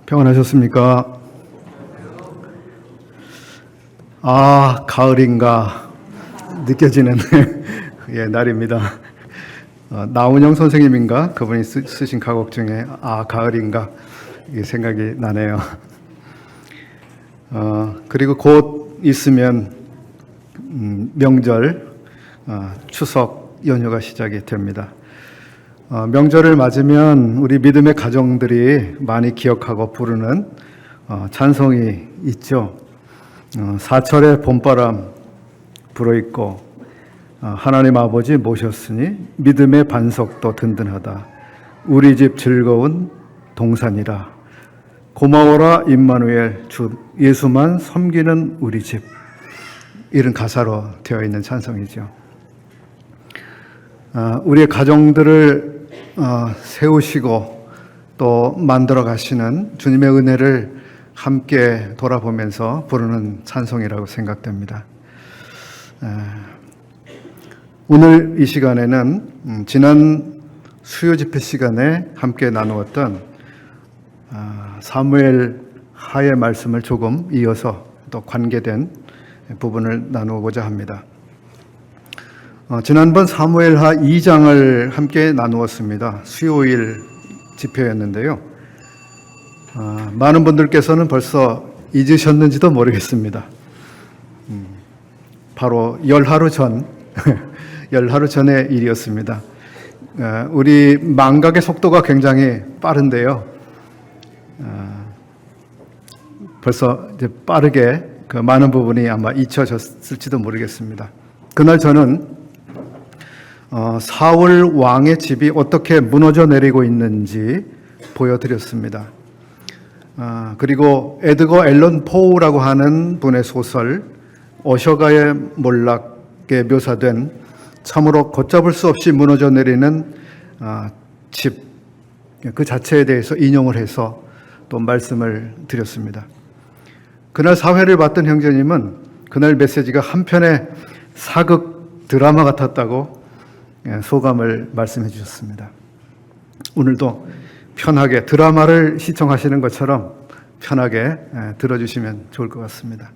평안하셨습니까? 가을인가 느껴지는 예, 날입니다. 나운영 선생님인가? 그분이 쓰신 가곡 중에 가을인가 이 생각이 나네요. 그리고 곧 있으면 명절, 추석 연휴가 시작이 됩니다. 명절을 맞으면 우리 믿음의 가정들이 많이 기억하고 부르는 찬송이 있죠. 사철의 봄바람 불어있고 하나님 아버지 모셨으니 믿음의 반석도 든든하다. 우리 집 즐거운 동산이라. 고마워라 임마누엘 주 예수만 섬기는 우리 집. 이런 가사로 되어 있는 찬송이죠. 우리의 가정들을 세우시고 또 만들어 가시는 주님의 은혜를 함께 돌아보면서 부르는 찬송이라고 생각됩니다. 오늘 이 시간에는 지난 수요 집회 시간에 함께 나누었던 사무엘 하의 말씀을 조금 이어서 또 관계된 부분을 나누고자 합니다. 지난번 사무엘하 2장을 함께 나누었습니다. 수요일 집회였는데요. 많은 분들께서는 벌써 잊으셨는지도 모르겠습니다. 바로 열하루 전, 열하루 전의 일이었습니다. 우리 망각의 속도가 굉장히 빠른데요. 벌써 이제 빠르게 그 많은 부분이 아마 잊혀졌을지도 모르겠습니다. 그날 저는 사울 왕의 집이 어떻게 무너져 내리고 있는지 보여드렸습니다. 그리고 에드거 앨런 포우라고 하는 분의 소설 어셔가의 몰락에 묘사된 참으로 걷잡을 수 없이 무너져 내리는 집, 그 자체에 대해서 인용을 해서 또 말씀을 드렸습니다. 그날 사회를 봤던 형제님은 그날 메시지가 한편의 사극 드라마 같았다고 소감을 말씀해 주셨습니다. 오늘도 편하게 드라마를 시청하시는 것처럼 편하게 들어주시면 좋을 것 같습니다.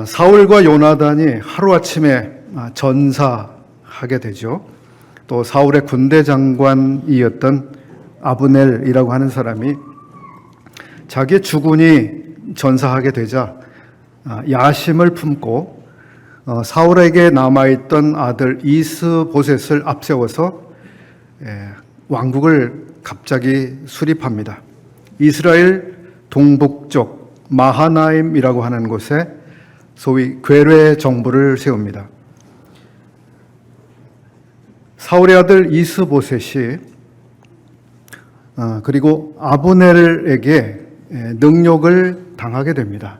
사울과 요나단이 하루아침에 전사하게 되죠. 또 사울의 군대 장관이었던 아브넬이라고 하는 사람이 자기의 주군이 전사하게 되자 야심을 품고 사울에게 남아있던 아들 이스보셋을 앞세워서 왕국을 갑자기 수립합니다. 이스라엘 동북쪽 마하나임이라고 하는 곳에 소위 괴뢰 정부를 세웁니다. 사울의 아들 이스보셋이 그리고 아브넬에게 능욕을 당하게 됩니다.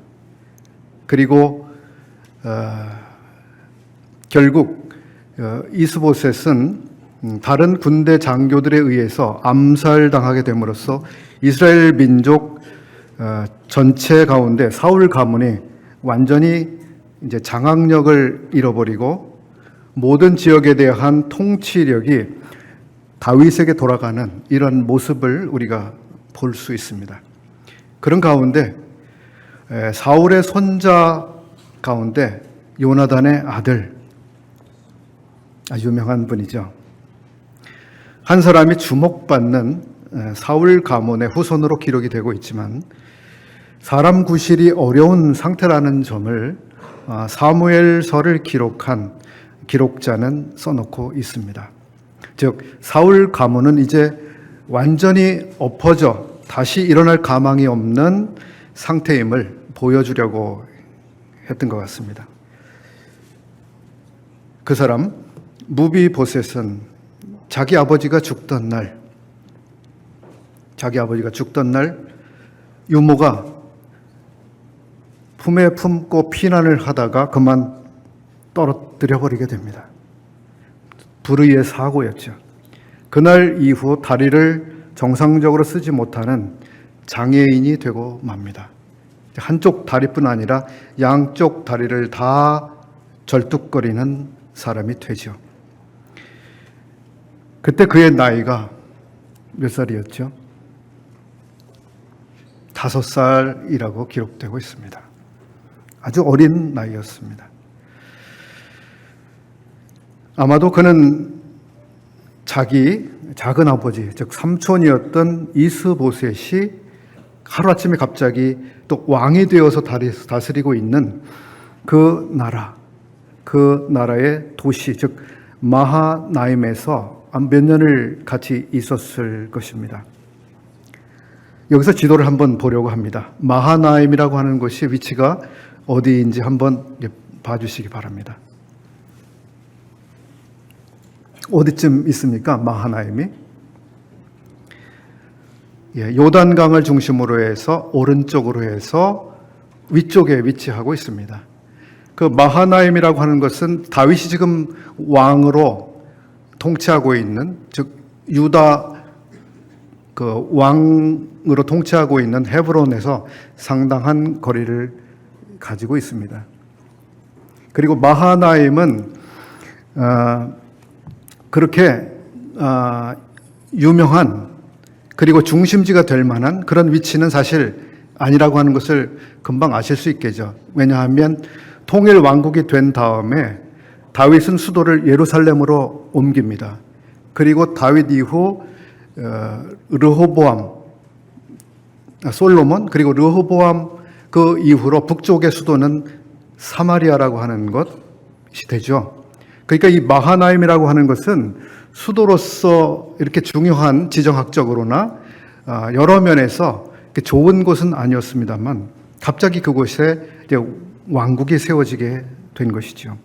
그리고 결국 이스보셋은 다른 군대 장교들에 의해서 암살당하게 됨으로써 이스라엘 민족 전체 가운데 사울 가문이 완전히 이제 장악력을 잃어버리고 모든 지역에 대한 통치력이 다윗에게 돌아가는 이런 모습을 우리가 볼 수 있습니다. 그런 가운데 사울의 손자 가운데 요나단의 아들, 아주 유명한 분이죠. 한 사람이 주목받는 사울 가문의 후손으로 기록이 되고 있지만 사람 구실이 어려운 상태라는 점을 사무엘서를 기록한 기록자는 써놓고 있습니다. 즉 사울 가문은 이제 완전히 엎어져 다시 일어날 가망이 없는 상태임을 보여주려고 했던 것 같습니다. 그 사람 무비보셋은 자기 아버지가 죽던 날 유모가 품에 품고 피난을 하다가 그만 떨어뜨려 버리게 됩니다. 불의의 사고였죠. 그날 이후 다리를 정상적으로 쓰지 못하는 장애인이 되고 맙니다. 한쪽 다리뿐 아니라 양쪽 다리를 다 절뚝거리는 사람이 되죠. 그때 그의 나이가 몇 살이었죠? 5살이라고 기록되고 있습니다. 아주 어린 나이였습니다. 아마도 그는 자기 작은 아버지, 즉 삼촌이었던 이스보셋이 하루아침에 갑자기 또 왕이 되어서 다스리고 있는 그 나라의 도시, 즉 마하나임에서 몇 년을 같이 있었을 것입니다. 여기서 지도를 한번 보려고 합니다. 마하나임이라고 하는 곳이 위치가 어디인지 한번 봐주시기 바랍니다. 어디쯤 있습니까? 마하나임이? 요단강을 중심으로 해서 오른쪽으로 해서 위쪽에 위치하고 있습니다. 그 마하나임이라고 하는 것은 다윗이 지금 왕으로 통치하고 있는, 즉 유다 그 왕으로 통치하고 있는 헤브론에서 상당한 거리를 가지고 있습니다. 그리고 마하나임은 그렇게 유명한 그리고 중심지가 될 만한 그런 위치는 사실 아니라고 하는 것을 금방 아실 수 있겠죠. 왜냐하면 통일 왕국이 된 다음에 다윗은 수도를 예루살렘으로 옮깁니다. 그리고 다윗 이후 르호보암, 솔로몬, 그리고 르호보암 그 이후로 북쪽의 수도는 사마리아라고 하는 것이 되죠. 그러니까 이 마하나임이라고 하는 것은 수도로서 이렇게 중요한 지정학적으로나 여러 면에서 좋은 곳은 아니었습니다만 갑자기 그곳에 이제 왕국이 세워지게 된 것이죠.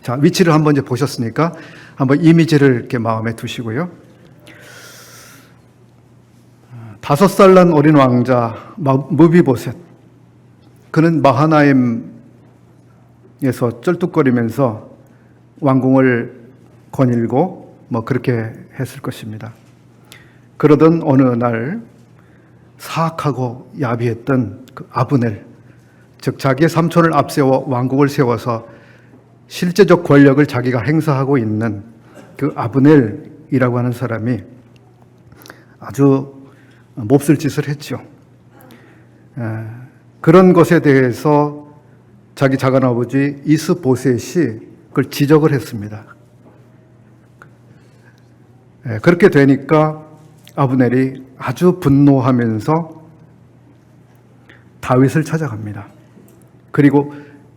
자, 위치를 한번 이제 보셨으니까 한번 이미지를 이렇게 마음에 두시고요. 5살 난 어린 왕자 무비보셋, 그는 마하나임에서 쩔뚝거리면서 왕궁을 거닐고 그렇게 했을 것입니다. 그러던 어느 날 사악하고 야비했던 그 아브넬, 즉 자기의 삼촌을 앞세워 왕국을 세워서 실제적 권력을 자기가 행사하고 있는 그 아브넬이라고 하는 사람이 아주 몹쓸 짓을 했죠. 그런 것에 대해서 자기 작은아버지 이스보셋이 그걸 지적을 했습니다. 그렇게 되니까 아브넬이 아주 분노하면서 다윗을 찾아갑니다. 그리고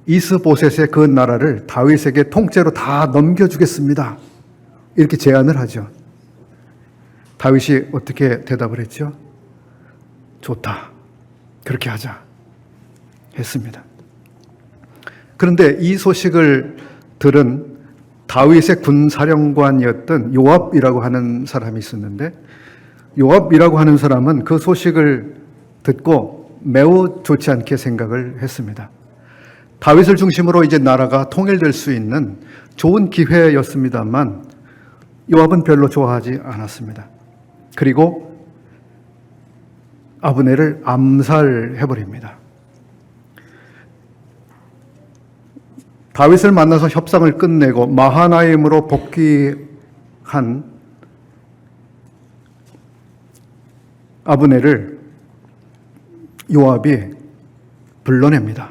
이스보셋의 그 나라를 다윗에게 통째로 다 넘겨주겠습니다. 이렇게 제안을 하죠. 다윗이 어떻게 대답을 했죠? 좋다. 그렇게 하자. 했습니다. 그런데 이 소식을 들은 다윗의 군사령관이었던 요압이라고 하는 사람이 있었는데, 요압이라고 하는 사람은 그 소식을 듣고 매우 좋지 않게 생각을 했습니다. 다윗을 중심으로 이제 나라가 통일될 수 있는 좋은 기회였습니다만 요압은 별로 좋아하지 않았습니다. 그리고 아브넬을 암살해버립니다. 다윗을 만나서 협상을 끝내고 마하나임으로 복귀한 아브넬을 요압이 불러냅니다.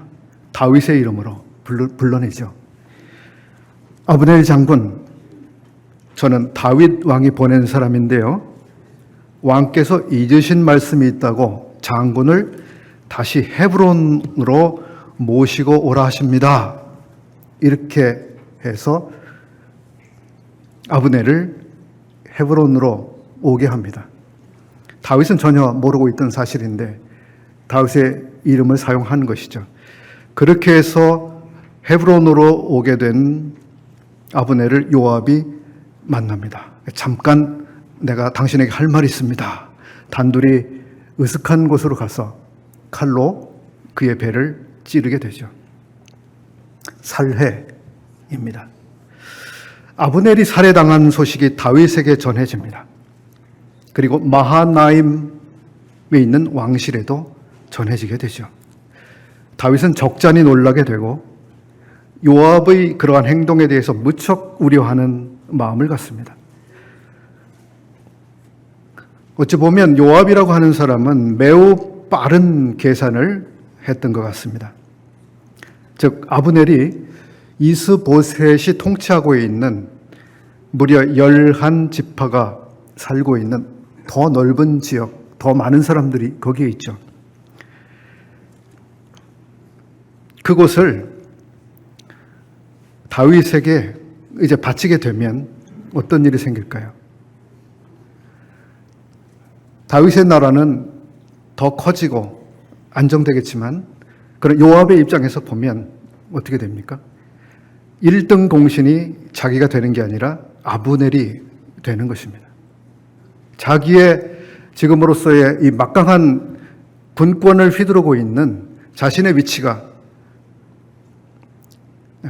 다윗의 이름으로 불러내죠. 아브넬 장군, 저는 다윗 왕이 보낸 사람인데요. 왕께서 잊으신 말씀이 있다고 장군을 다시 헤브론으로 모시고 오라 하십니다. 이렇게 해서 아브넬을 헤브론으로 오게 합니다. 다윗은 전혀 모르고 있던 사실인데 다윗의 이름을 사용한 것이죠. 그렇게 해서 헤브론으로 오게 된 아브넬을 요압이 만납니다. 잠깐 내가 당신에게 할 말이 있습니다. 단둘이 으슥한 곳으로 가서 칼로 그의 배를 찌르게 되죠. 살해입니다. 아브넬이 살해당한 소식이 다윗에게 전해집니다. 그리고 마하나임에 있는 왕실에도 전해지게 되죠. 다윗은 적잖이 놀라게 되고 요압의 그러한 행동에 대해서 무척 우려하는 마음을 갖습니다. 어찌 보면 요압이라고 하는 사람은 매우 빠른 계산을 했던 것 같습니다. 즉 아브넬이 이스보셋이 통치하고 있는 무려 11지파가 살고 있는 더 넓은 지역, 더 많은 사람들이 거기에 있죠. 그곳을 다윗에게 이제 바치게 되면 어떤 일이 생길까요? 다윗의 나라는 더 커지고 안정되겠지만 그런 요압의 입장에서 보면 어떻게 됩니까? 1등 공신이 자기가 되는 게 아니라 아브넬이 되는 것입니다. 자기의 지금으로서의 이 막강한 군권을 휘두르고 있는 자신의 위치가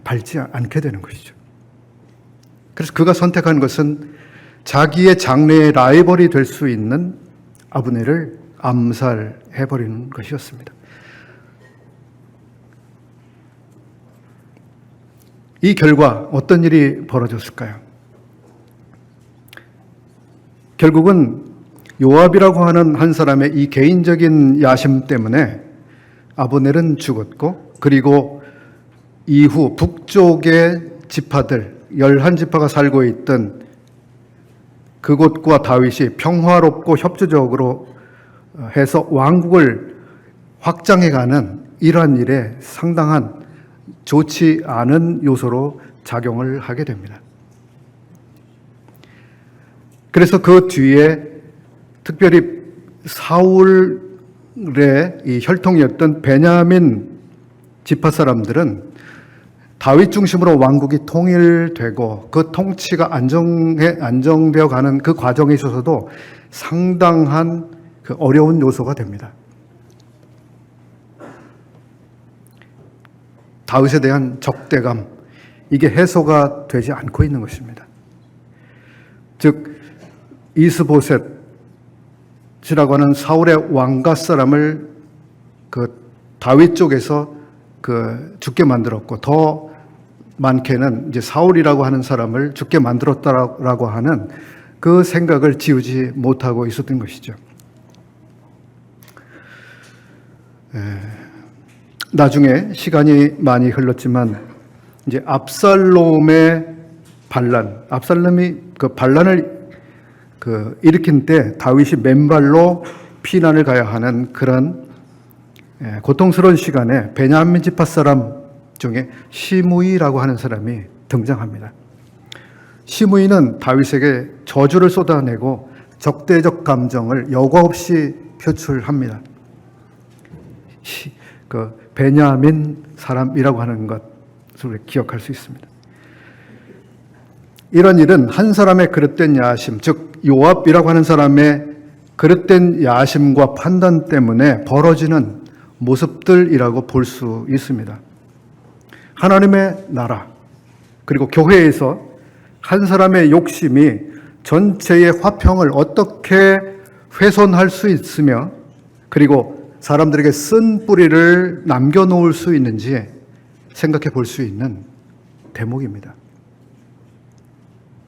밟지 않게 되는 것이죠. 그래서 그가 선택한 것은 자기의 장래의 라이벌이 될 수 있는 아브넬을 암살해버리는 것이었습니다. 이 결과 어떤 일이 벌어졌을까요? 결국은 요압이라고 하는 한 사람의 이 개인적인 야심 때문에 아브넬은 죽었고, 그리고 이후 북쪽의 지파들 11지파가 살고 있던 그곳과 다윗이 평화롭고 협조적으로 해서 왕국을 확장해가는 이러한 일에 상당한 좋지 않은 요소로 작용을 하게 됩니다. 그래서 그 뒤에 특별히 사울의 이 혈통이었던 베냐민 지파 사람들은 다윗 중심으로 왕국이 통일되고 그 통치가 안정되어 가는 그 과정에 있어서도 상당한 그 어려운 요소가 됩니다. 다윗에 대한 적대감, 이게 해소가 되지 않고 있는 것입니다. 즉 이스보셋이라고 하는 사울의 왕가 사람을 그 다윗 쪽에서 그 죽게 만들었고, 더 많게는 이제 사울이라고 하는 사람을 죽게 만들었다라고 하는 그 생각을 지우지 못하고 있었던 것이죠. 나중에 시간이 많이 흘렀지만 이제 압살롬의 반란, 압살롬이 그 반란을 일으킨 때 다윗이 맨발로 피난을 가야 하는 그런 고통스러운 시간에 베냐민 지파 사람 중에 시므이라고 하는 사람이 등장합니다. 시므이는 다윗에게 저주를 쏟아내고 적대적 감정을 여과 없이 표출합니다. 그 베냐민 사람이라고 하는 것을 기억할 수 있습니다. 이런 일은 한 사람의 그릇된 야심, 즉 요압이라고 하는 사람의 그릇된 야심과 판단 때문에 벌어지는 모습들이라고 볼 수 있습니다. 하나님의 나라, 그리고 교회에서 한 사람의 욕심이 전체의 화평을 어떻게 훼손할 수 있으며, 그리고 사람들에게 쓴 뿌리를 남겨놓을 수 있는지 생각해 볼 수 있는 대목입니다.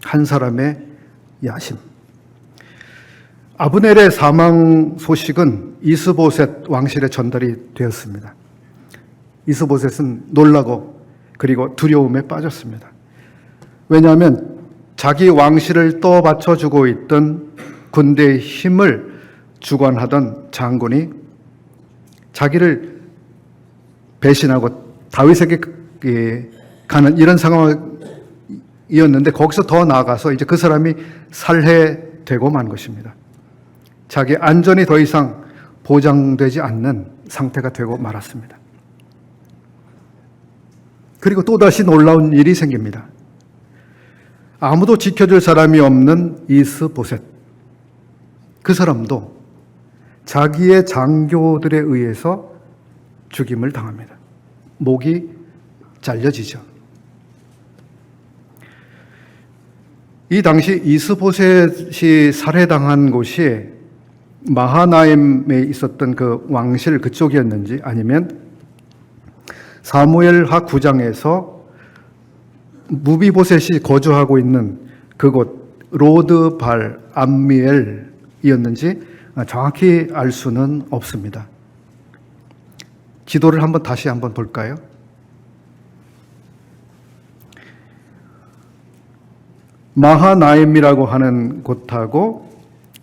한 사람의 야심. 아브넬의 사망 소식은 이스보셋 왕실에 전달이 되었습니다. 이스보셋은 놀라고 그리고 두려움에 빠졌습니다. 왜냐하면 자기 왕실을 떠받쳐주고 있던 군대의 힘을 주관하던 장군이 자기를 배신하고 다윗에게 가는 이런 상황이었는데, 거기서 더 나아가서 이제 그 사람이 살해되고 만 것입니다. 자기 안전이 더 이상 보장되지 않는 상태가 되고 말았습니다. 그리고 또다시 놀라운 일이 생깁니다. 아무도 지켜줄 사람이 없는 이스보셋, 그 사람도 자기의 장교들에 의해서 죽임을 당합니다. 목이 잘려지죠. 이 당시 이스보셋이 살해당한 곳이 마하나임에 있었던 그 왕실 그쪽이었는지, 아니면 사무엘하 9장에서 무비보셋이 거주하고 있는 그곳 로드발 암미엘이었는지 정확히 알 수는 없습니다. 지도를 다시 한번 볼까요? 마하나임이라고 하는 곳하고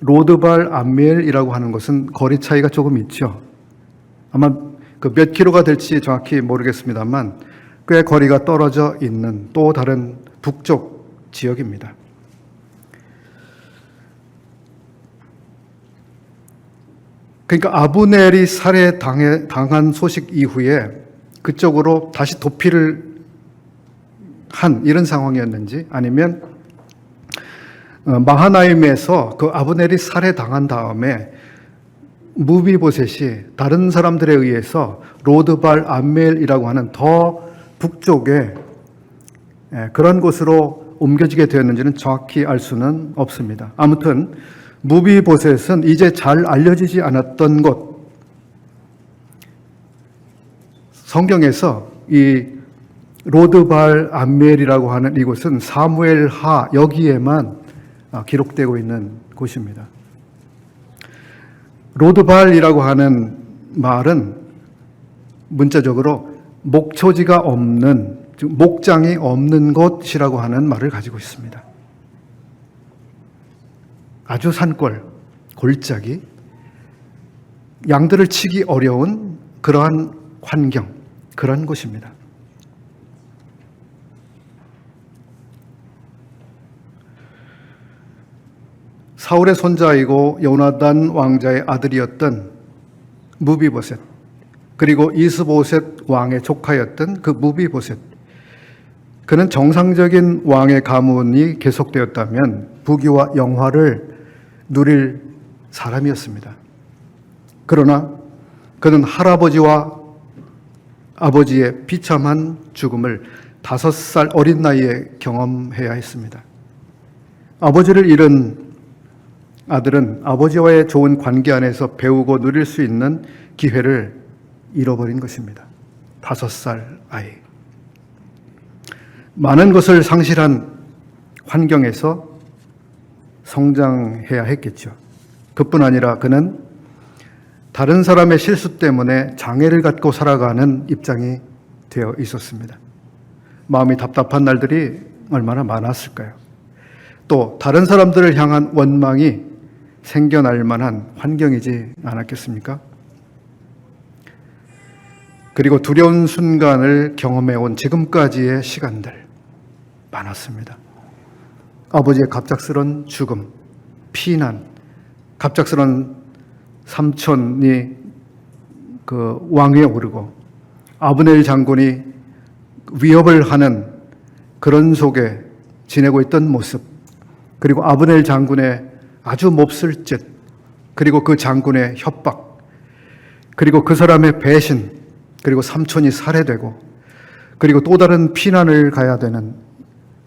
로드발 암미엘이라고 하는 곳은 거리 차이가 조금 있죠. 아마 그 몇 킬로가 될지 정확히 모르겠습니다만 꽤 거리가 떨어져 있는 또 다른 북쪽 지역입니다. 그러니까 아브넬이 살해당한 소식 이후에 그쪽으로 다시 도피를 한 이런 상황이었는지, 아니면 마하나임에서 그 아브넬이 살해당한 다음에 무비보셋이 다른 사람들에 의해서 로드발 암멜이라고 하는 더 북쪽에 그런 곳으로 옮겨지게 되었는지는 정확히 알 수는 없습니다. 아무튼 무비보셋은 이제 잘 알려지지 않았던 곳, 성경에서 이 로드발 암멜이라고 하는 이곳은 사무엘하 여기에만 기록되고 있는 곳입니다. 로드발이라고 하는 말은 문자적으로 목초지가 없는, 즉 목장이 없는 곳이라고 하는 말을 가지고 있습니다. 아주 산골, 골짜기, 양들을 치기 어려운 그러한 환경, 그런 곳입니다. 사울의 손자이고 요나단 왕자의 아들이었던 무비보셋, 그리고 이스보셋 왕의 조카였던 그 무비보셋, 그는 정상적인 왕의 가문이 계속되었다면 부귀와 영화를 누릴 사람이었습니다. 그러나 그는 할아버지와 아버지의 비참한 죽음을 5살 어린 나이에 경험해야 했습니다. 아버지를 잃은 아들은 아버지와의 좋은 관계 안에서 배우고 누릴 수 있는 기회를 잃어버린 것입니다. 5살 아이. 많은 것을 상실한 환경에서 성장해야 했겠죠. 그뿐 아니라 그는 다른 사람의 실수 때문에 장애를 갖고 살아가는 입장이 되어 있었습니다. 마음이 답답한 날들이 얼마나 많았을까요? 또 다른 사람들을 향한 원망이 생겨날 만한 환경이지 않았겠습니까? 그리고 두려운 순간을 경험해온 지금까지의 시간들 많았습니다. 아버지의 갑작스런 죽음, 피난, 갑작스런 삼촌이 그 왕위에 오르고 아브넬 장군이 위협을 하는 그런 속에 지내고 있던 모습, 그리고 아브넬 장군의 아주 몹쓸 짓, 그리고 그 장군의 협박, 그리고 그 사람의 배신, 그리고 삼촌이 살해되고, 그리고 또 다른 피난을 가야 되는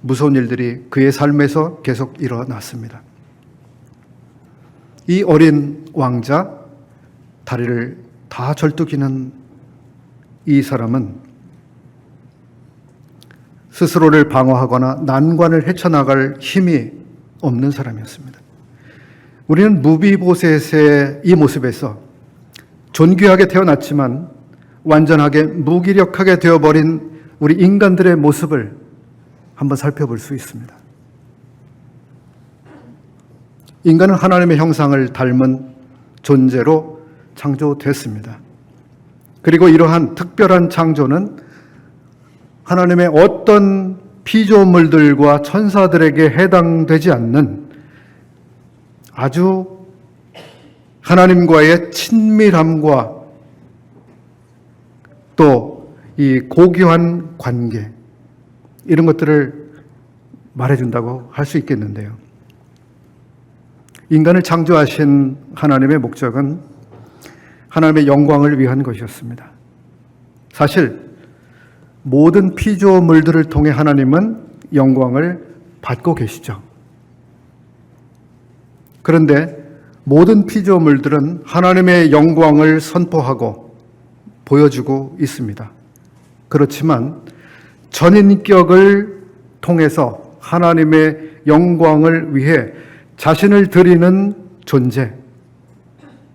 무서운 일들이 그의 삶에서 계속 일어났습니다. 이 어린 왕자, 다리를 다 절뚝이는 이 사람은 스스로를 방어하거나 난관을 헤쳐나갈 힘이 없는 사람이었습니다. 우리는 무비보셋의 이 모습에서 존귀하게 태어났지만 완전하게 무기력하게 되어버린 우리 인간들의 모습을 한번 살펴볼 수 있습니다. 인간은 하나님의 형상을 닮은 존재로 창조됐습니다. 그리고 이러한 특별한 창조는 하나님의 어떤 피조물들과 천사들에게 해당되지 않는 아주 하나님과의 친밀함과 또 이 고귀한 관계, 이런 것들을 말해준다고 할 수 있겠는데요. 인간을 창조하신 하나님의 목적은 하나님의 영광을 위한 것이었습니다. 사실 모든 피조물들을 통해 하나님은 영광을 받고 계시죠. 그런데 모든 피조물들은 하나님의 영광을 선포하고 보여주고 있습니다. 그렇지만 전인격을 통해서 하나님의 영광을 위해 자신을 드리는 존재,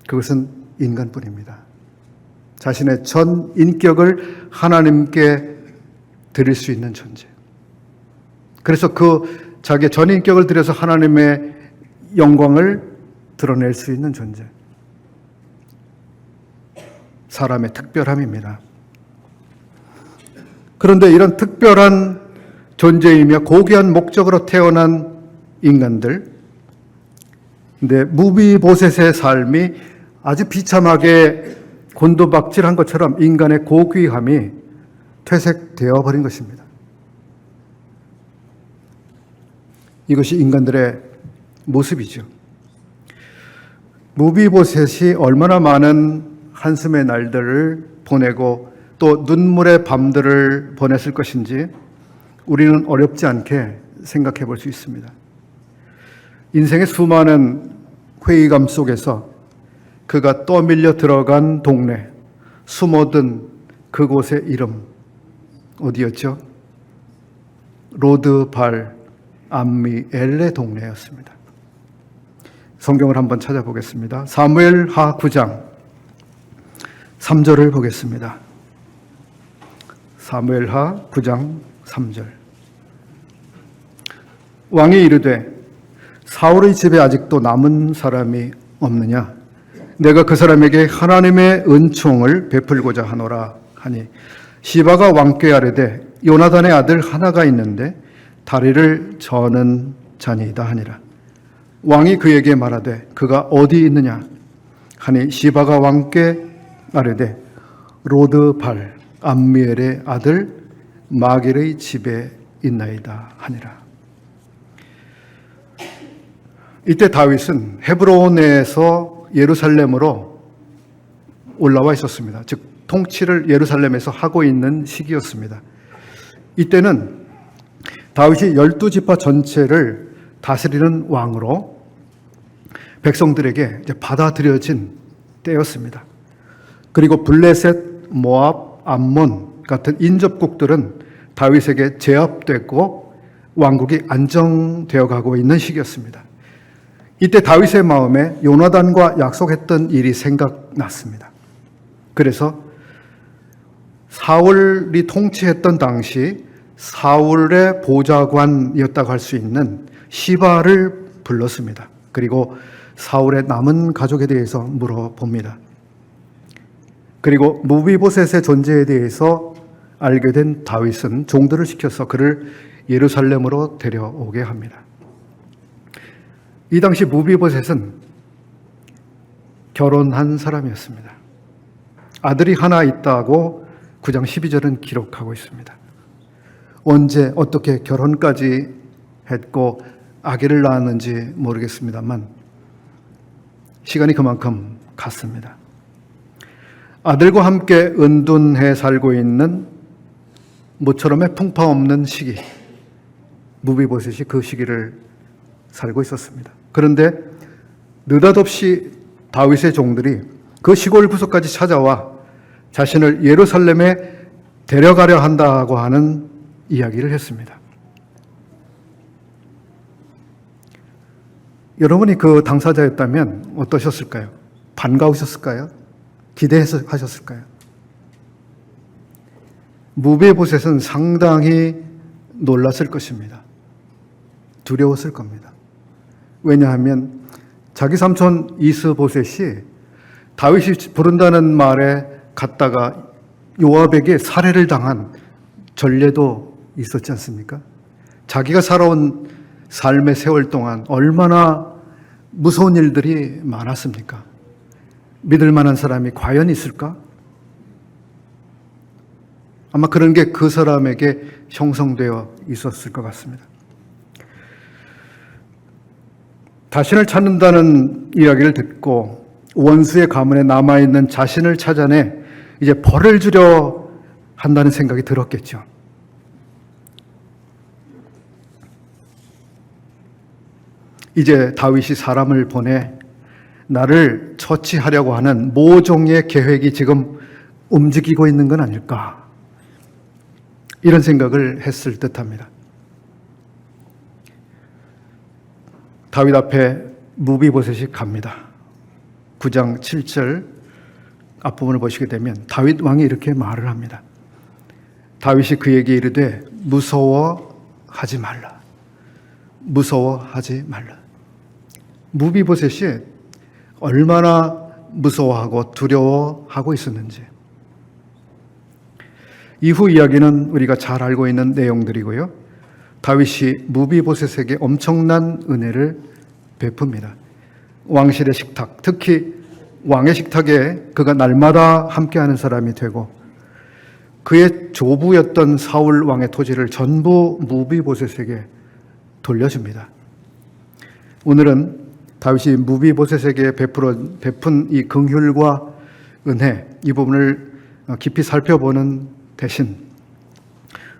그것은 인간뿐입니다. 자신의 전 인격을 하나님께 드릴 수 있는 존재. 그래서 그 자기의 전 인격을 들여서 하나님의 영광을 드러낼 수 있는 존재. 사람의 특별함입니다. 그런데 이런 특별한 존재이며 고귀한 목적으로 태어난 인간들, 근데 무비보셋의 삶이 아주 비참하게 곤두박질한 것처럼 인간의 고귀함이 퇴색되어 버린 것입니다. 이것이 인간들의 모습이죠. 무비보셋이 얼마나 많은 한숨의 날들을 보내고 또 눈물의 밤들을 보냈을 것인지 우리는 어렵지 않게 생각해 볼 수 있습니다. 인생의 수많은 회의감 속에서 그가 떠밀려 들어간 동네, 숨어든 그곳의 이름 어디였죠? 로드발 암미엘의 동네였습니다. 성경을 한번 찾아보겠습니다. 사무엘하 9장 3절을 보겠습니다. 사무엘하 9장 3절. 왕이 이르되 사울의 집에 아직도 남은 사람이 없느냐? 내가 그 사람에게 하나님의 은총을 베풀고자 하노라 하니 시바가 왕께 아뢰되 요나단의 아들 하나가 있는데 다리를 저는 자니이다 하니라. 왕이 그에게 말하되 그가 어디 있느냐 하니 시바가 왕께 아뢰되 로드발 암미엘의 아들 마길의 집에 있나이다 하니라. 이때 다윗은 헤브론에서 예루살렘으로 올라와 있었습니다. 즉 통치를 예루살렘에서 하고 있는 시기였습니다. 이때는 다윗이 12지파 전체를 다스리는 왕으로 백성들에게 받아들여진 때였습니다. 그리고 블레셋, 모압, 암몬 같은 인접국들은 다윗에게 제압되고 왕국이 안정되어 가고 있는 시기였습니다. 이때 다윗의 마음에 요나단과 약속했던 일이 생각났습니다. 그래서 사울이 통치했던 당시 사울의 보좌관이었다고 할 수 있는 시바를 불렀습니다. 그리고 사울의 남은 가족에 대해서 물어봅니다. 그리고 무비보셋의 존재에 대해서 알게 된 다윗은 종들을 시켜서 그를 예루살렘으로 데려오게 합니다. 이 당시 무비보셋은 결혼한 사람이었습니다. 아들이 하나 있다고 9장 12절은 기록하고 있습니다. 언제 어떻게 결혼까지 했고 아기를 낳았는지 모르겠습니다만 시간이 그만큼 갔습니다. 아들과 함께 은둔해 살고 있는 모처럼의 풍파 없는 시기, 무비보셋이 그 시기를 살고 있었습니다. 그런데 느닷없이 다윗의 종들이 그 시골 구석까지 찾아와 자신을 예루살렘에 데려가려 한다고 하는 이야기를 했습니다. 여러분이 그 당사자였다면 어떠셨을까요? 반가우셨을까요? 기대하셨을까요? 무비보셋은 상당히 놀랐을 것입니다. 두려웠을 겁니다. 왜냐하면 자기 삼촌 이스보셋이 다윗이 부른다는 말에 갔다가 요압에게 살해를 당한 전례도 있었지 않습니까? 자기가 살아온 삶의 세월 동안 얼마나 무서운 일들이 많았습니까? 믿을 만한 사람이 과연 있을까? 아마 그런 게 그 사람에게 형성되어 있었을 것 같습니다. 자신을 찾는다는 이야기를 듣고 원수의 가문에 남아있는 자신을 찾아내 이제 벌을 주려 한다는 생각이 들었겠죠. 이제 다윗이 사람을 보내 나를 처치하려고 하는 모종의 계획이 지금 움직이고 있는 건 아닐까, 이런 생각을 했을 듯합니다. 다윗 앞에 무비보셋이 갑니다. 9장 7절 앞부분을 보시게 되면 다윗 왕이 이렇게 말을 합니다. 다윗이 그에게 이르되 무서워하지 말라. 무서워하지 말라. 무비보셋이 얼마나 무서워하고 두려워하고 있었는지. 이후 이야기는 우리가 잘 알고 있는 내용들이고요. 다윗이 무비보셋에게 엄청난 은혜를 베풉니다. 왕실의 식탁, 특히 왕의 식탁에 그가 날마다 함께하는 사람이 되고 그의 조부였던 사울 왕의 토지를 전부 무비보셋에게 돌려줍니다. 오늘은 다윗이 무비보셋에게 베푼 이 긍휼과 은혜, 이 부분을 깊이 살펴보는 대신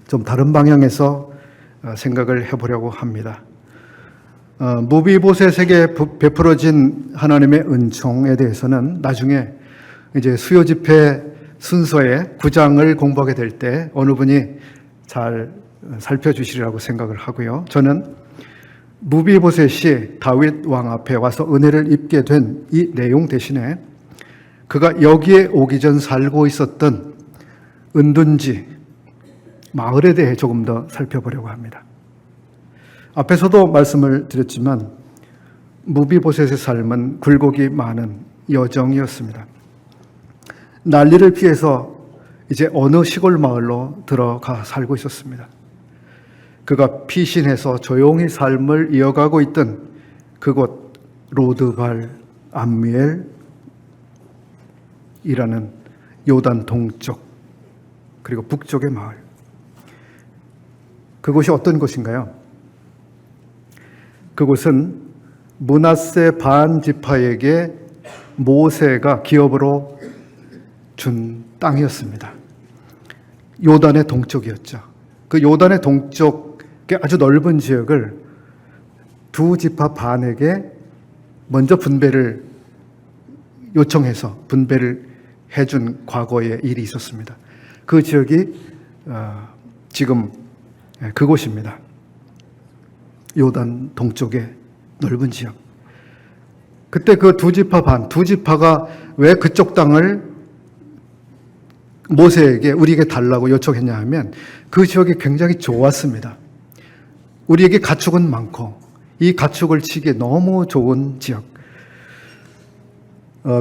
좀 다른 방향에서 생각을 해보려고 합니다. 무비보셋에게 베풀어진 하나님의 은총에 대해서는 나중에 이제 수요 집회 순서의 9장을 공부하게 될 때 어느 분이 잘 살펴주시리라고 생각을 하고요. 저는 무비보셋이 다윗 왕 앞에 와서 은혜를 입게 된 이 내용 대신에 그가 여기에 오기 전 살고 있었던 은둔지 마을에 대해 조금 더 살펴보려고 합니다. 앞에서도 말씀을 드렸지만 무비보셋의 삶은 굴곡이 많은 여정이었습니다. 난리를 피해서 이제 어느 시골 마을로 들어가 살고 있었습니다. 그가 피신해서 조용히 삶을 이어가고 있던 그곳 로드발 암미엘이라는 요단 동쪽 그리고 북쪽의 마을. 그곳이 어떤 곳인가요? 그곳은 므낫세 반 지파에게 모세가 기업으로 준 땅이었습니다. 요단의 동쪽이었죠. 그 요단의 동쪽의 아주 넓은 지역을 두 지파 반에게 먼저 분배를 요청해서 분배를 해준 과거의 일이 있었습니다. 그 지역이 지금 그곳입니다. 요단 동쪽의 넓은 지역. 그때 그 두 지파가 왜 그쪽 땅을 모세에게 우리에게 달라고 요청했냐 하면 그 지역이 굉장히 좋았습니다. 우리에게 가축은 많고 이 가축을 치기에 너무 좋은 지역.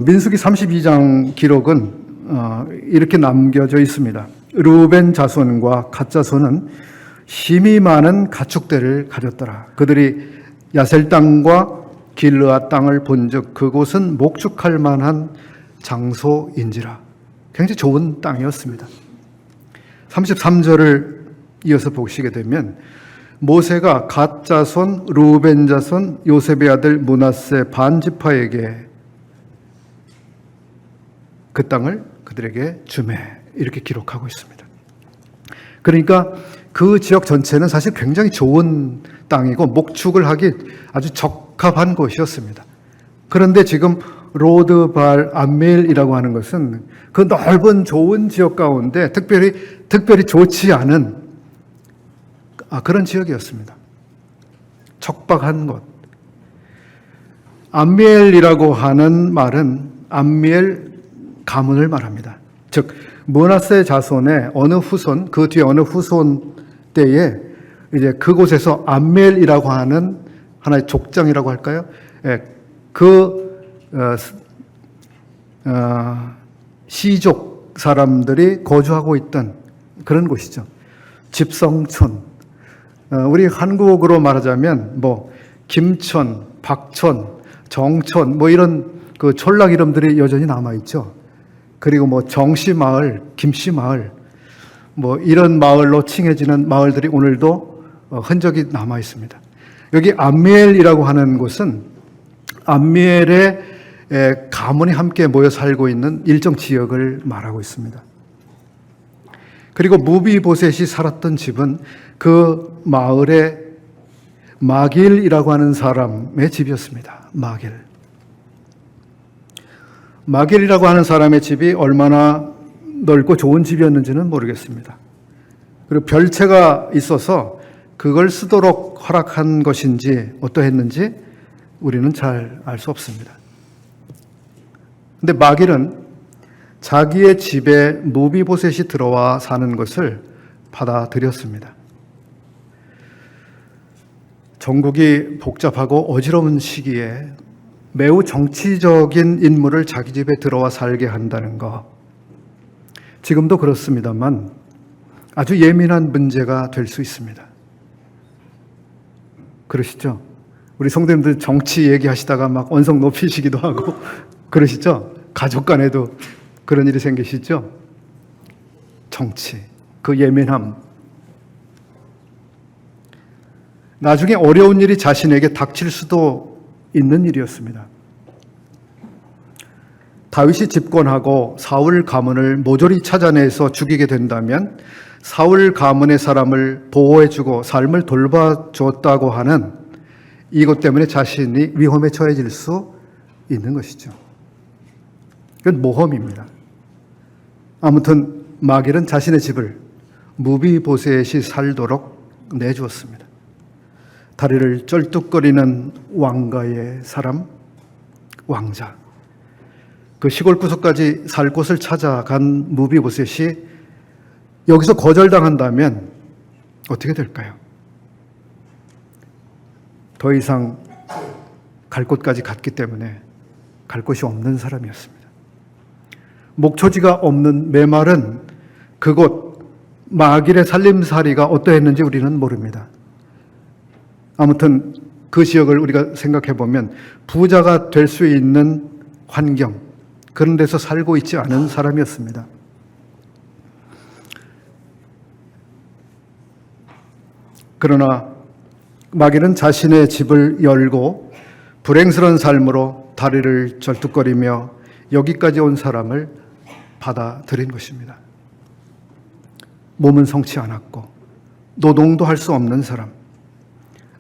민수기 32장 기록은 이렇게 남겨져 있습니다. 르우벤 자손과 갓 자손은 힘이 많은 가축대를 가졌더라. 그들이 야셀 땅과 길르앗 땅을 본즉 그곳은 목축할 만한 장소인지라. 굉장히 좋은 땅이었습니다. 33절을 이어서 보시게 되면 모세가 갓 자손, 르우벤 자손, 요셉의 아들 므낫세 반 지파에게 그 땅을 그들에게 주매 이렇게 기록하고 있습니다. 그러니까 그 지역 전체는 사실 굉장히 좋은 땅이고 목축을 하기 아주 적합한 곳이었습니다. 그런데 지금 로드발 암멜이라고 하는 것은 그 넓은 좋은 지역 가운데 특별히 좋지 않은 그런 지역이었습니다. 척박한 곳. 암멜이라고 하는 말은 암멜 가문을 말합니다. 즉 므낫세 자손의 어느 후손, 그 뒤에 어느 후손 때에 이제 그곳에서 암멜이라고 하는 하나의 족장이라고 할까요? 시족 사람들이 거주하고 있던 그런 곳이죠. 집성촌. 우리 한국어로 말하자면 김천, 박천, 정천 이런 그 촌락 이름들이 여전히 남아 있죠. 그리고 정씨마을, 김씨마을 이런 마을로 칭해지는 마을들이 오늘도 흔적이 남아 있습니다. 여기 암미엘이라고 하는 곳은 암미엘의 가문이 함께 모여 살고 있는 일정 지역을 말하고 있습니다. 그리고 무비보셋이 살았던 집은 그 마을의 마길이라고 하는 사람의 집이었습니다. 마길이라고 하는 사람의 집이 얼마나 넓고 좋은 집이었는지는 모르겠습니다. 그리고 별채가 있어서 그걸 쓰도록 허락한 것인지 어떠했는지 우리는 잘 알 수 없습니다. 근데 마길은 자기의 집에 무비보셋이 들어와 사는 것을 받아들였습니다. 전국이 복잡하고 어지러운 시기에 매우 정치적인 인물을 자기 집에 들어와 살게 한다는 것, 지금도 그렇습니다만 아주 예민한 문제가 될 수 있습니다. 그러시죠? 우리 성도님들 정치 얘기하시다가 막 언성 높이시기도 하고 그러시죠? 가족 간에도 그런 일이 생기시죠? 정치, 그 예민함. 나중에 어려운 일이 자신에게 닥칠 수도 있는 일이었습니다. 다윗이 집권하고 사울 가문을 모조리 찾아내서 죽이게 된다면 사울 가문의 사람을 보호해주고 삶을 돌봐줬다고 하는 이것 때문에 자신이 위험에 처해질 수 있는 것이죠. 이건 모험입니다. 아무튼 마길은 자신의 집을 무비보셋이 살도록 내주었습니다. 다리를 쩔뚝거리는 왕가의 사람, 왕자. 그 시골 구석까지 살 곳을 찾아간 무비보셋이 여기서 거절당한다면 어떻게 될까요? 더 이상 갈 곳까지 갔기 때문에 갈 곳이 없는 사람이었습니다. 목초지가 없는 메말은 그곳 마길의 살림살이가 어떠했는지 우리는 모릅니다. 아무튼 그 지역을 우리가 생각해 보면 부자가 될 수 있는 환경, 그런 데서 살고 있지 않은 사람이었습니다. 그러나 마길은 자신의 집을 열고 불행스러운 삶으로 다리를 절뚝거리며 여기까지 온 사람을 받아들인 것입니다. 몸은 성치 않았고 노동도 할 수 없는 사람,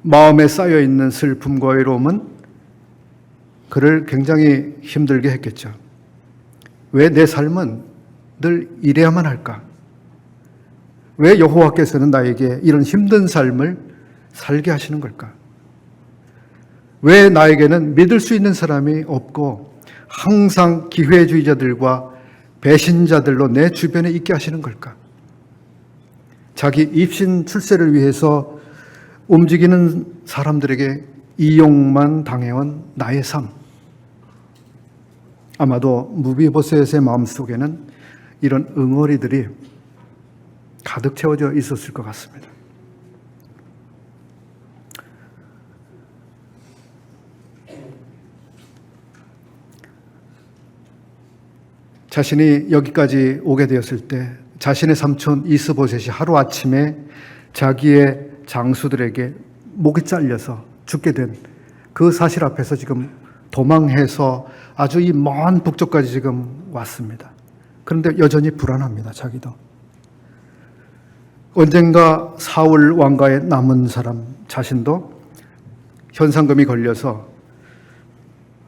마음에 쌓여있는 슬픔과 외로움은 그를 굉장히 힘들게 했겠죠. 왜 내 삶은 늘 이래야만 할까? 왜 여호와께서는 나에게 이런 힘든 삶을 살게 하시는 걸까? 왜 나에게는 믿을 수 있는 사람이 없고 항상 기회주의자들과 배신자들로 내 주변에 있게 하시는 걸까? 자기 입신 출세를 위해서 움직이는 사람들에게 이용만 당해온 나의 삶. 아마도 무비보셋의 마음속에는 이런 응어리들이 가득 채워져 있었을 것 같습니다. 자신이 여기까지 오게 되었을 때 자신의 삼촌 이스보셋이 하루아침에 자기의 장수들에게 목이 잘려서 죽게 된 그 사실 앞에서 지금 도망해서 아주 이 먼 북쪽까지 지금 왔습니다. 그런데 여전히 불안합니다. 자기도. 언젠가 사울 왕가에 남은 사람 자신도 현상금이 걸려서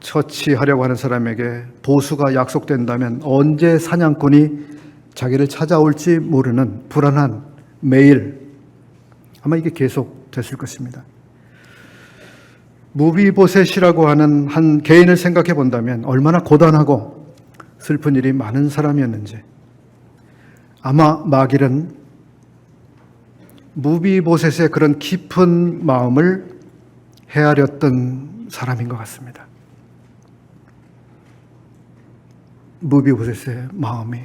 처치하려고 하는 사람에게 보수가 약속된다면 언제 사냥꾼이 자기를 찾아올지 모르는 불안한 매일, 아마 이게 계속 됐을 것입니다. 무비보셋이라고 하는 한 개인을 생각해 본다면 얼마나 고단하고 슬픈 일이 많은 사람이었는지, 아마 마길은 무비보셋의 그런 깊은 마음을 헤아렸던 사람인 것 같습니다. 무비보셋의 마음이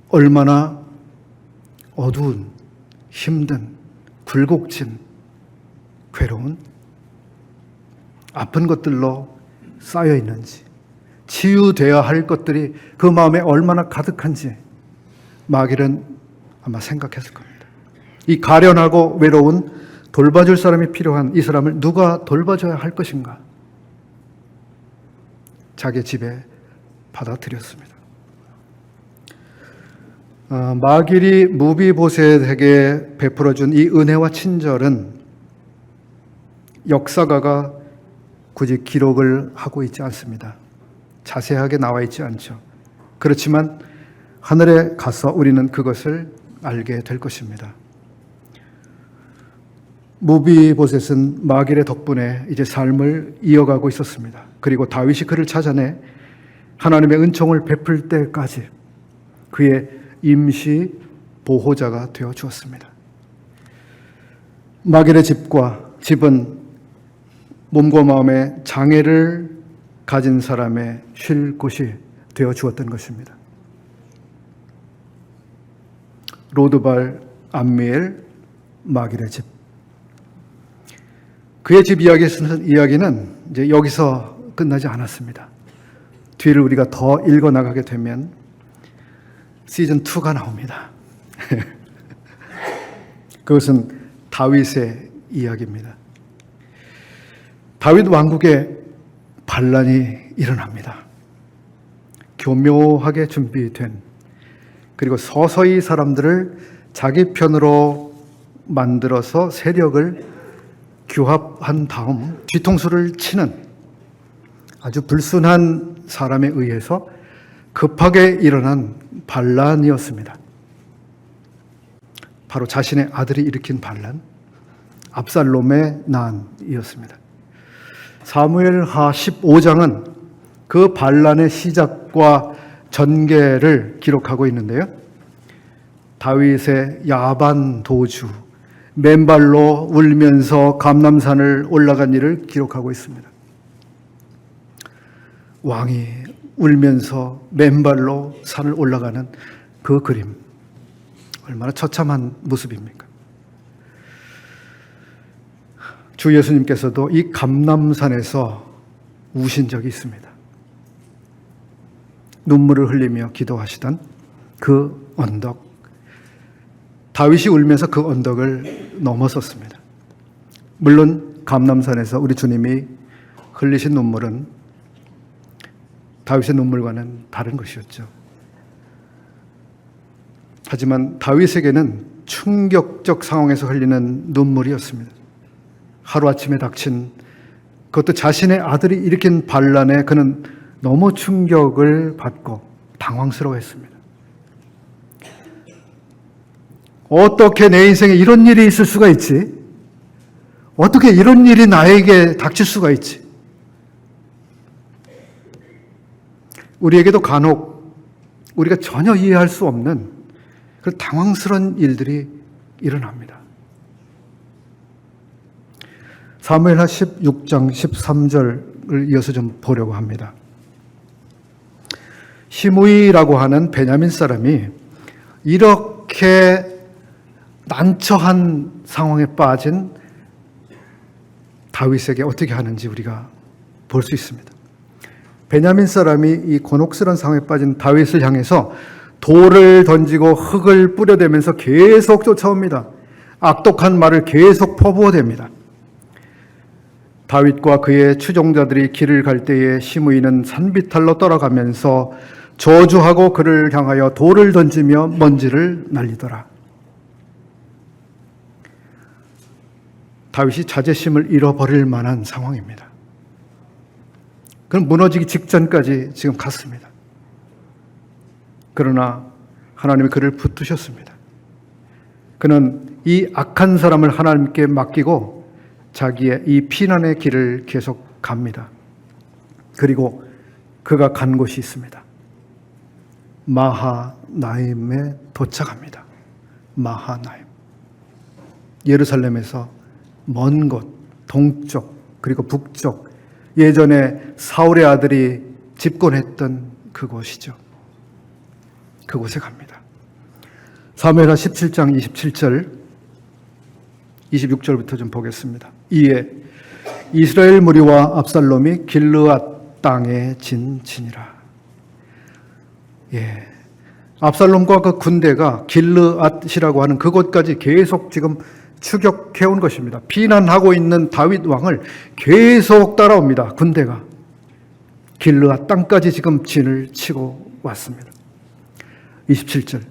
얼마나 어두운, 힘든, 굴곡진, 괴로운, 아픈 것들로 쌓여 있는지, 치유되어야 할 것들이 그 마음에 얼마나 가득한지 마길은 아마 생각했을 겁니다. 이 가련하고 외로운 돌봐줄 사람이 필요한 이 사람을 누가 돌봐줘야 할 것인가? 자기 집에 받아들였습니다. 마길이 무비보셋에게 베풀어준 이 은혜와 친절은 역사가가 굳이 기록을 하고 있지 않습니다. 자세하게 나와 있지 않죠. 그렇지만 하늘에 가서 우리는 그것을 알게 될 것입니다. 무비보셋은 마길의 덕분에 이제 삶을 이어가고 있었습니다. 그리고 다윗이 그를 찾아내 하나님의 은총을 베풀 때까지 그의 임시 보호자가 되어 주었습니다. 마겔의 집은 몸과 마음의 장애를 가진 사람의 쉴 곳이 되어 주었던 것입니다. 로드발 암미엘 마겔의 집. 그의 집 이야기는 이제 여기서 끝나지 않았습니다. 뒤를 우리가 더 읽어 나가게 되면 시즌 2가 나옵니다. 그것은 다윗의 이야기입니다. 다윗 왕국에 반란이 일어납니다. 교묘하게 준비된, 그리고 서서히 사람들을 자기 편으로 만들어서 세력을 규합한 다음 뒤통수를 치는 아주 불순한 사람에 의해서 급하게 일어난 반란이었습니다. 바로 자신의 아들이 일으킨 반란, 압살롬의 난이었습니다. 사무엘하 15장은 그 반란의 시작과 전개를 기록하고 있는데요. 다윗의 야반 도주, 맨발로 울면서 감람산을 올라간 일을 기록하고 있습니다. 왕이 울면서 맨발로 산을 올라가는 그 그림, 얼마나 처참한 모습입니까? 주 예수님께서도 이 감람산에서 우신 적이 있습니다. 눈물을 흘리며 기도하시던 그 언덕, 다윗이 울면서 그 언덕을 넘어섰습니다. 물론 감람산에서 우리 주님이 흘리신 눈물은 다윗의 눈물과는 다른 것이었죠. 하지만 다윗에게는 충격적 상황에서 흘리는 눈물이었습니다. 하루아침에 닥친, 그것도 자신의 아들이 일으킨 반란에 그는 너무 충격을 받고 당황스러워했습니다. 어떻게 내 인생에 이런 일이 있을 수가 있지? 어떻게 이런 일이 나에게 닥칠 수가 있지? 우리에게도 간혹 우리가 전혀 이해할 수 없는 그런 당황스러운 일들이 일어납니다. 사무엘하 16장 13절을 이어서 좀 보려고 합니다. 시므이라고 하는 베냐민 사람이 이렇게 난처한 상황에 빠진 다윗에게 어떻게 하는지 우리가 볼 수 있습니다. 베냐민 사람이 이 곤혹스러운 상황에 빠진 다윗을 향해서 돌을 던지고 흙을 뿌려대면서 계속 쫓아옵니다. 악독한 말을 계속 퍼부어댑니다. 다윗과 그의 추종자들이 길을 갈 때에 시므이는 산비탈로 떠나가면서 저주하고 그를 향하여 돌을 던지며 먼지를 날리더라. 다윗이 자존심을 잃어버릴 만한 상황입니다. 그는 무너지기 직전까지 지금 갔습니다. 그러나 하나님이 그를 붙드셨습니다. 그는 이 악한 사람을 하나님께 맡기고 자기의 이 피난의 길을 계속 갑니다. 그리고 그가 간 곳이 있습니다. 마하나임에 도착합니다. 마하나임. 예루살렘에서 먼 곳, 동쪽 그리고 북쪽, 예전에 사울의 아들이 집권했던 그곳이죠. 그곳에 갑니다. 사무엘하 17장 27절 26절부터 좀 보겠습니다. 이에 이스라엘 무리와 압살롬이 길르앗 땅에 진치니라. 압살롬과 그 군대가 길르앗이라고 하는 그곳까지 계속 지금 추격해온 것입니다. 피난하고 있는 다윗 왕을 계속 따라옵니다. 군대가 길르앗 땅까지 지금 진을 치고 왔습니다. 27절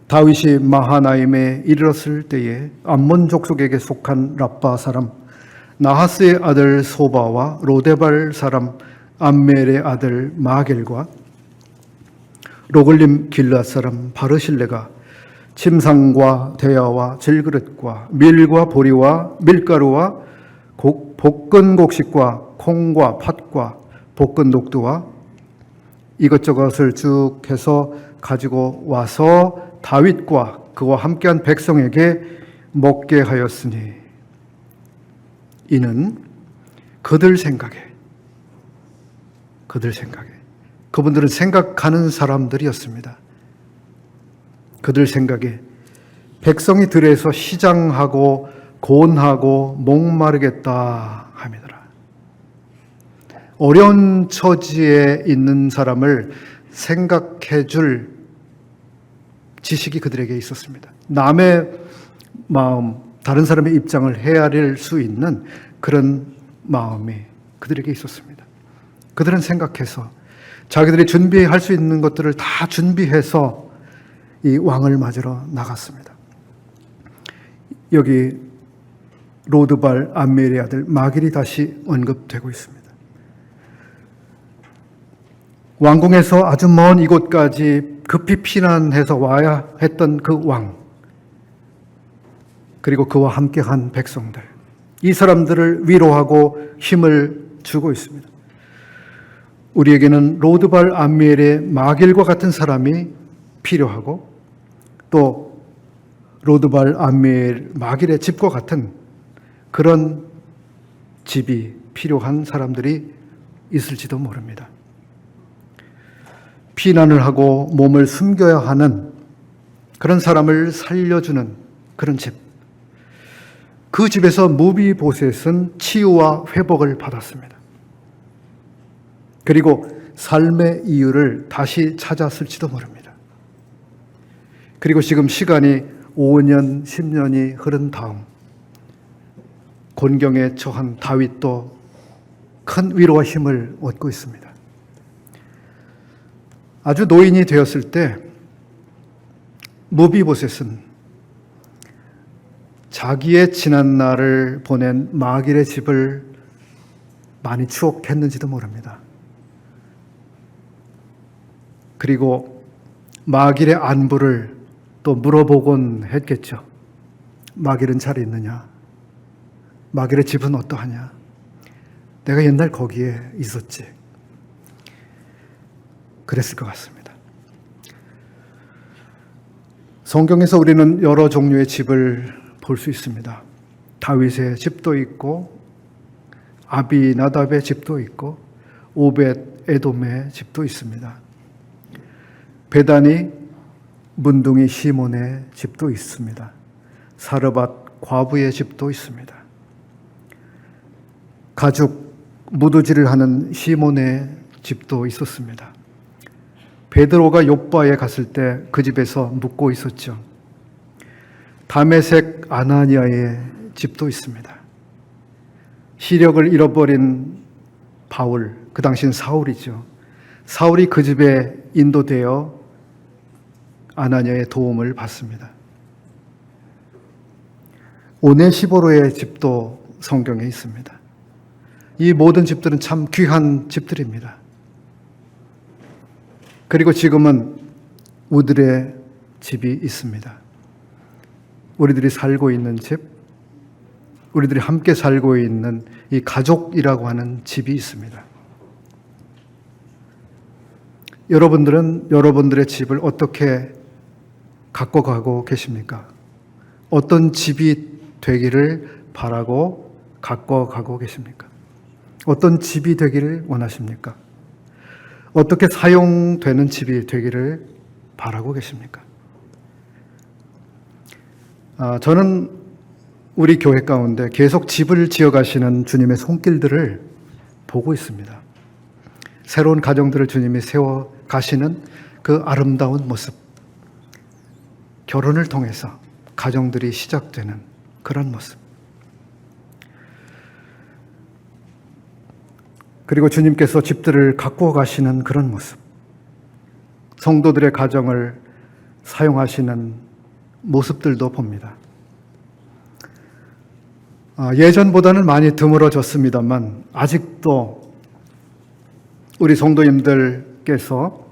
다윗이 마하나임에 이르렀을 때에 암몬 족속에게 속한 라빠 사람 나하스의 아들 소바와 로데발 사람 암멜의 아들 마겔과 로글림 길르앗 사람 바르실레가 침상과 대야와 질그릇과 밀과 보리와 밀가루와 볶은 곡식과 콩과 팥과 볶은 녹두와 이것저것을 쭉 해서 가지고 와서 다윗과 그와 함께한 백성에게 먹게 하였으니 이는 그들 생각에 그분들은 생각하는 사람들이었습니다. 그들 생각에 백성이 들에서 시장하고 곤하고 목마르겠다 함이더라. 어려운 처지에 있는 사람을 생각해 줄 지식이 그들에게 있었습니다. 남의 마음, 다른 사람의 입장을 헤아릴 수 있는 그런 마음이 그들에게 있었습니다. 그들은 생각해서 자기들이 준비할 수 있는 것들을 다 준비해서 이 왕을 맞으러 나갔습니다. 여기 로드발 암미엘의 아들 마길이 다시 언급되고 있습니다. 왕궁에서 아주 먼 이곳까지 급히 피난해서 와야 했던 그 왕, 그리고 그와 함께한 백성들, 이 사람들을 위로하고 힘을 주고 있습니다. 우리에게는 로드발 암미엘의 마길과 같은 사람이 필요하고 또 로드발 암미엘 마길의 집과 같은 그런 집이 필요한 사람들이 있을지도 모릅니다. 피난을 하고 몸을 숨겨야 하는 그런 사람을 살려주는 그런 집. 그 집에서 무비보셋은 치유와 회복을 받았습니다. 그리고 삶의 이유를 다시 찾았을지도 모릅니다. 그리고 지금 시간이 5년, 10년이 흐른 다음 곤경에 처한 다윗도 큰 위로와 힘을 얻고 있습니다. 아주 노인이 되었을 때 무비보셋은 자기의 지난 날을 보낸 마길의 집을 많이 추억했는지도 모릅니다. 그리고 마길의 안부를 또 물어보곤 했겠죠. 마길은 잘 있느냐? 마길의 집은 어떠하냐? 내가 옛날 거기에 있었지. 그랬을 것 같습니다. 성경에서 우리는 여러 종류의 집을 볼 수 있습니다. 다윗의 집도 있고 아비나답의 집도 있고 오벳 에돔의 집도 있습니다. 베다니 문둥이 시몬의 집도 있습니다. 사르밧 과부의 집도 있습니다. 가죽 무두질을 하는 시몬의 집도 있었습니다. 베드로가 욥바에 갔을 때 그 집에서 묵고 있었죠. 다메섹 아나니아의 집도 있습니다. 시력을 잃어버린 바울, 그 당시는 사울이죠. 사울이 그 집에 인도되어 아나니아의 도움을 받습니다. 오네시보로의 집도 성경에 있습니다. 이 모든 집들은 참 귀한 집들입니다. 그리고 지금은 우리들의 집이 있습니다. 우리들이 살고 있는 집, 우리들이 함께 살고 있는 이 가족이라고 하는 집이 있습니다. 여러분들은 여러분들의 집을 어떻게 갖고 가고 계십니까? 어떤 집이 되기를 바라고 갖고 가고 계십니까? 어떤 집이 되기를 원하십니까? 어떻게 사용되는 집이 되기를 바라고 계십니까? 저는 우리 교회 가운데 계속 집을 지어가시는 주님의 손길들을 보고 있습니다. 새로운 가정들을 주님이 세워 가시는 그 아름다운 모습, 결혼을 통해서 가정들이 시작되는 그런 모습, 그리고 주님께서 집들을 갖고 가시는 그런 모습, 성도들의 가정을 사용하시는 모습들도 봅니다. 예전보다는 많이 드물어졌습니다만 아직도 우리 성도님들께서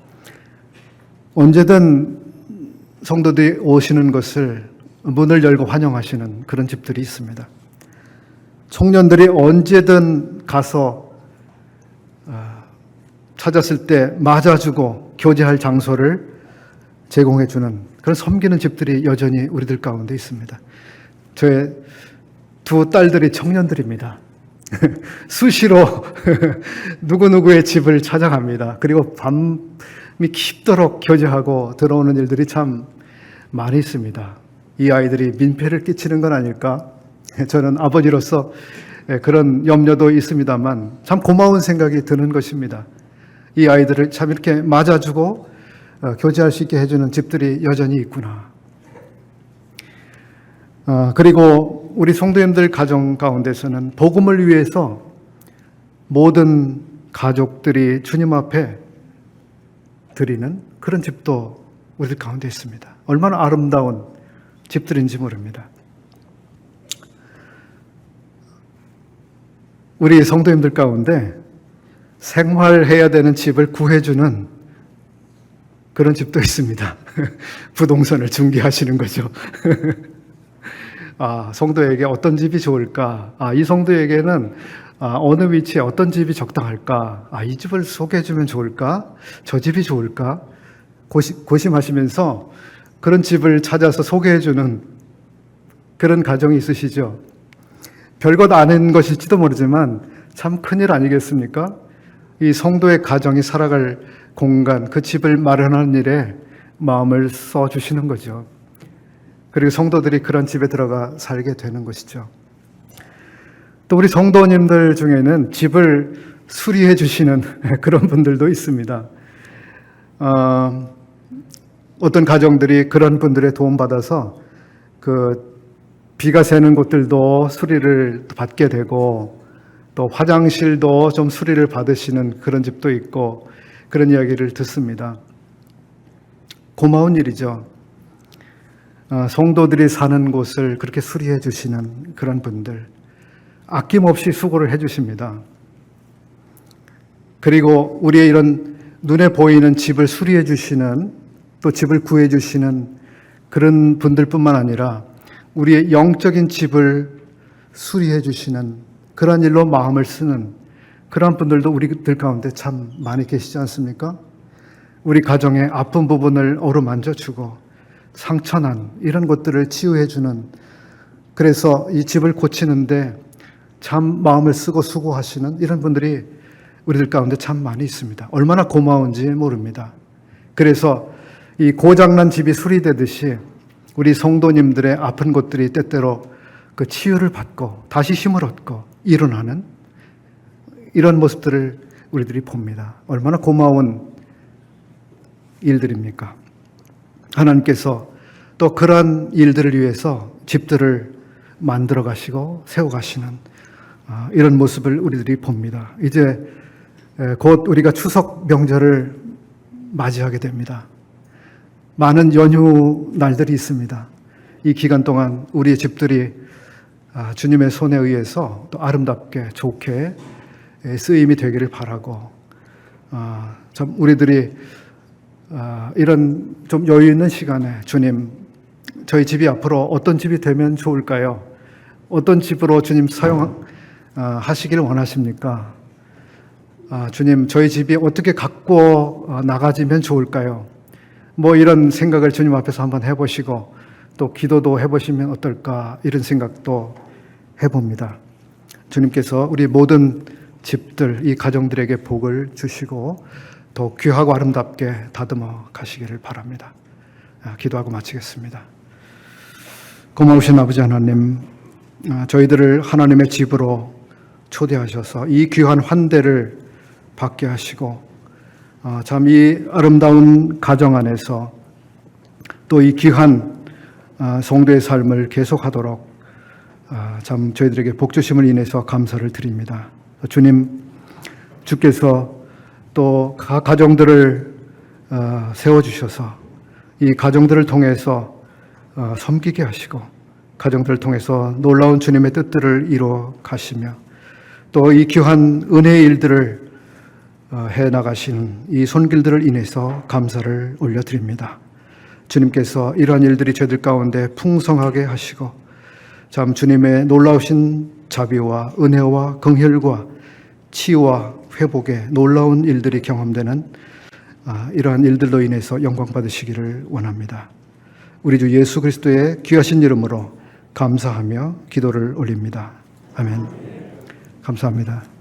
언제든 성도들이 오시는 것을 문을 열고 환영하시는 그런 집들이 있습니다. 청년들이 언제든 가서 찾았을 때 맞아주고 교제할 장소를 제공해주는 그런 섬기는 집들이 여전히 우리들 가운데 있습니다. 저의 두 딸들이 청년들입니다. 수시로 누구누구의 집을 찾아갑니다. 그리고 밤이 깊도록 교제하고 들어오는 일들이 참 많이 있습니다. 이 아이들이 민폐를 끼치는 건 아닐까? 저는 아버지로서 그런 염려도 있습니다만 참 고마운 생각이 드는 것입니다. 이 아이들을 참 이렇게 맞아주고 교제할 수 있게 해주는 집들이 여전히 있구나. 그리고 우리 성도님들 가정 가운데서는 복음을 위해서 모든 가족들이 주님 앞에 드리는 그런 집도 우리들 가운데 있습니다. 얼마나 아름다운 집들인지 모릅니다. 우리 성도님들 가운데 생활해야 되는 집을 구해주는 그런 집도 있습니다. 부동산을 중개하시는 거죠. 성도에게 어떤 집이 좋을까? 이 성도에게는 어느 위치에 어떤 집이 적당할까? 이 집을 소개해주면 좋을까? 저 집이 좋을까? 고심하시면서 그런 집을 찾아서 소개해주는 그런 가정이 있으시죠? 별것 아닌 것일지도 모르지만 참 큰일 아니겠습니까? 이 성도의 가정이 살아갈 공간, 그 집을 마련하는 일에 마음을 써주시는 거죠. 그리고 성도들이 그런 집에 들어가 살게 되는 것이죠. 또 우리 성도님들 중에는 집을 수리해 주시는 그런 분들도 있습니다. 어떤 가정들이 그런 분들의 도움받아서 그 비가 새는 곳들도 수리를 받게 되고 또 화장실도 좀 수리를 받으시는 그런 집도 있고 그런 이야기를 듣습니다. 고마운 일이죠. 성도들이 사는 곳을 그렇게 수리해 주시는 그런 분들 아낌없이 수고를 해 주십니다. 그리고 우리의 이런 눈에 보이는 집을 수리해 주시는 또 집을 구해 주시는 그런 분들뿐만 아니라 우리의 영적인 집을 수리해 주시는 그런 일로 마음을 쓰는 그런 분들도 우리들 가운데 참 많이 계시지 않습니까? 우리 가정의 아픈 부분을 어루만져 주고 상처난 이런 것들을 치유해 주는, 그래서 이 집을 고치는데 참 마음을 쓰고 수고하시는 이런 분들이 우리들 가운데 참 많이 있습니다. 얼마나 고마운지 모릅니다. 그래서 이 고장난 집이 수리되듯이 우리 성도님들의 아픈 곳들이 때때로 그 치유를 받고 다시 힘을 얻고 일어나는 이런 모습들을 우리들이 봅니다. 얼마나 고마운 일들입니까? 하나님께서 또 그러한 일들을 위해서 집들을 만들어 가시고 세워 가시는 이런 모습을 우리들이 봅니다. 이제 곧 우리가 추석 명절을 맞이하게 됩니다. 많은 연휴 날들이 있습니다. 이 기간 동안 우리의 집들이 주님의 손에 의해서 또 아름답게 좋게 쓰임이 되기를 바라고, 참 우리들이 이런 좀 여유 있는 시간에 주님, 저희 집이 앞으로 어떤 집이 되면 좋을까요? 어떤 집으로 주님 사용하시기를 원하십니까? 주님, 저희 집이 어떻게 갖고 나가지면 좋을까요? 뭐 이런 생각을 주님 앞에서 한번 해보시고 또 기도도 해보시면 어떨까, 이런 생각도 해봅니다. 주님께서 우리 모든 집들, 이 가정들에게 복을 주시고 더 귀하고 아름답게 다듬어 가시기를 바랍니다. 기도하고 마치겠습니다. 고마우신 아버지 하나님, 저희들을 하나님의 집으로 초대하셔서 이 귀한 환대를 받게 하시고 참 이 아름다운 가정 안에서 또 이 귀한 성도의 삶을 계속하도록 참 저희들에게 복 주심을 인해서 감사를 드립니다. 주님, 주께서 또 가정들을 세워주셔서 이 가정들을 통해서 섬기게 하시고 가정들을 통해서 놀라운 주님의 뜻들을 이루어 가시며 또 이 귀한 은혜의 일들을 해나가신 이 손길들을 인해서 감사를 올려드립니다. 주님께서 이러한 일들이 저희들 가운데 풍성하게 하시고 참 주님의 놀라우신 자비와 은혜와 긍휼과 치유와 회복의 놀라운 일들이 경험되는 이러한 일들로 인해서 영광 받으시기를 원합니다. 우리 주 예수 그리스도의 귀하신 이름으로 감사하며 기도를 올립니다. 아멘. 감사합니다.